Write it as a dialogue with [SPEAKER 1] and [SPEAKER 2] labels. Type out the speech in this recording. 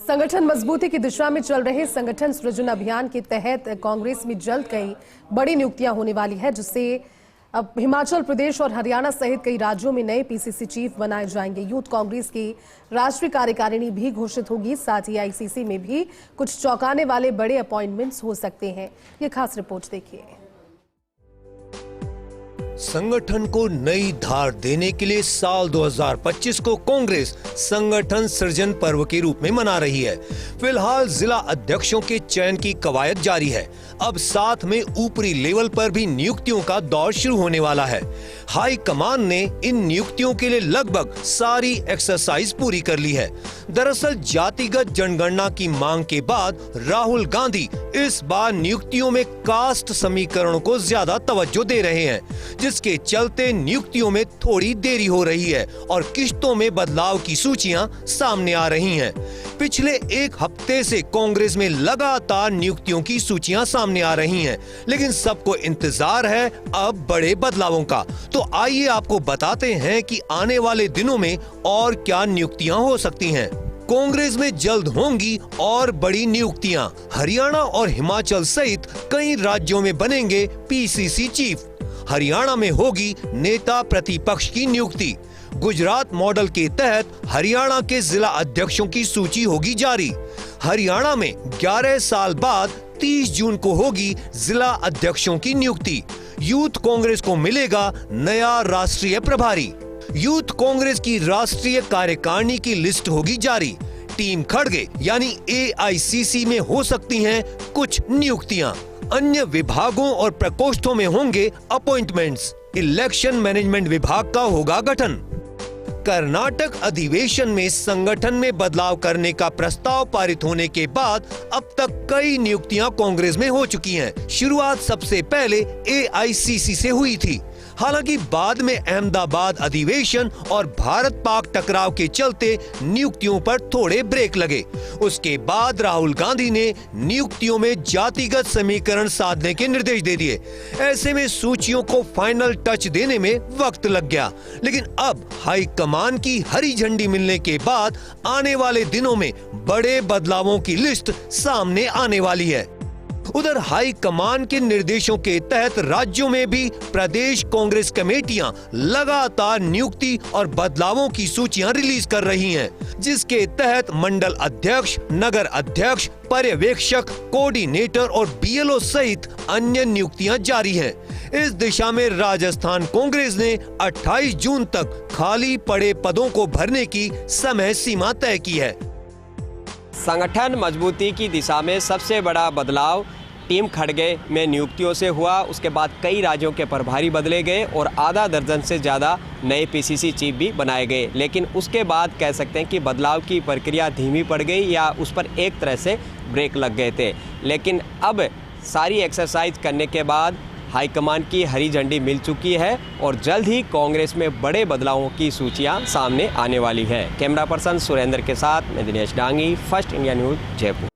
[SPEAKER 1] संगठन मजबूती की दिशा में चल रहे संगठन सृजन अभियान के तहत कांग्रेस में जल्द कई बड़ी नियुक्तियां होने वाली है, जिससे अब हिमाचल प्रदेश और हरियाणा सहित कई राज्यों में नए पीसीसी चीफ बनाए जाएंगे। यूथ कांग्रेस की राष्ट्रीय कार्यकारिणी भी घोषित होगी। साथ ही आईसीसी में भी कुछ चौंकाने वाले बड़े अपॉइंटमेंट्स हो सकते हैं। ये खास रिपोर्ट देखिए।
[SPEAKER 2] संगठन को नई धार देने के लिए साल 2025 को कांग्रेस संगठन सृजन पर्व के रूप में मना रही है। फिलहाल जिला अध्यक्षों के चयन की कवायद जारी है। अब साथ में ऊपरी लेवल पर भी नियुक्तियों का दौर शुरू होने वाला है। हाई कमान ने इन नियुक्तियों के लिए लगभग सारी एक्सरसाइज पूरी कर ली है। दरअसल जातिगत जनगणना की मांग के बाद राहुल गांधी इस बार नियुक्तियों में कास्ट समीकरणों को ज्यादा तवज्जो दे रहे हैं, जिसके चलते नियुक्तियों में थोड़ी देरी हो रही है और किश्तों में बदलाव की सूचियां सामने आ रही हैं। पिछले एक हफ्ते से कांग्रेस में लगातार नियुक्तियों की सूचियां सामने आ रही हैं, लेकिन सबको इंतजार है अब बड़े बदलावों का। तो आइए आपको बताते हैं कि आने वाले दिनों में और क्या नियुक्तियां हो सकती हैं। कांग्रेस में जल्द होंगी और बड़ी नियुक्तियां। हरियाणा और हिमाचल सहित कई राज्यों में बनेंगे पीसीसी चीफ। हरियाणा में होगी नेता प्रतिपक्ष की नियुक्ति। गुजरात मॉडल के तहत हरियाणा के जिला अध्यक्षों की सूची होगी जारी। हरियाणा में 11 साल बाद 30 जून को होगी जिला अध्यक्षों की नियुक्ति। यूथ कांग्रेस को मिलेगा नया राष्ट्रीय प्रभारी। यूथ कांग्रेस की राष्ट्रीय कार्यकारिणी की लिस्ट होगी जारी। टीम खड़गे यानी एआईसीसी में हो सकती हैं कुछ नियुक्तियां। अन्य विभागों और प्रकोष्ठों में होंगे अपॉइंटमेंट्स। इलेक्शन मैनेजमेंट विभाग का होगा गठन। कर्नाटक अधिवेशन में संगठन में बदलाव करने का प्रस्ताव पारित होने के बाद अब तक कई नियुक्तियां कांग्रेस में हो चुकी हैं। शुरुआत सबसे पहले एआईसीसी से हुई थी। हालांकि बाद में अहमदाबाद अधिवेशन और भारत पाक टकराव के चलते नियुक्तियों पर थोड़े ब्रेक लगे। उसके बाद राहुल गांधी ने नियुक्तियों में जातिगत समीकरण साधने के निर्देश दे दिए। ऐसे में सूचियों को फाइनल टच देने में वक्त लग गया, लेकिन अब हाई कमान की हरी झंडी मिलने के बाद आने वाले दिनों में बड़े बदलावों की लिस्ट सामने आने वाली है। उधर हाई कमान के निर्देशों के तहत राज्यों में भी प्रदेश कांग्रेस कमेटियां लगातार नियुक्ति और बदलावों की सूचियां रिलीज कर रही हैं, जिसके तहत मंडल अध्यक्ष, नगर अध्यक्ष, पर्यवेक्षक, कोऑर्डिनेटर और बीएलओ सहित अन्य नियुक्तियां जारी हैं। इस दिशा में राजस्थान कांग्रेस ने 28 जून तक खाली पड़े पदों को भरने की समय सीमा तय की है।
[SPEAKER 3] संगठन मजबूती की दिशा में सबसे बड़ा बदलाव टीम खड़गे में नियुक्तियों से हुआ। उसके बाद कई राज्यों के प्रभारी बदले गए और आधा दर्जन से ज़्यादा नए पीसीसी चीफ भी बनाए गए। लेकिन उसके बाद कह सकते हैं कि बदलाव की प्रक्रिया धीमी पड़ गई या उस पर एक तरह से ब्रेक लग गए थे। लेकिन अब सारी एक्सरसाइज करने के बाद हाईकमान की हरी झंडी मिल चुकी है और जल्द ही कांग्रेस में बड़े बदलावों की सूचियां सामने आने वाली है। कैमरा पर्सन सुरेंद्र के साथ मैं Dinesh Dangi, first India news, Jaipur.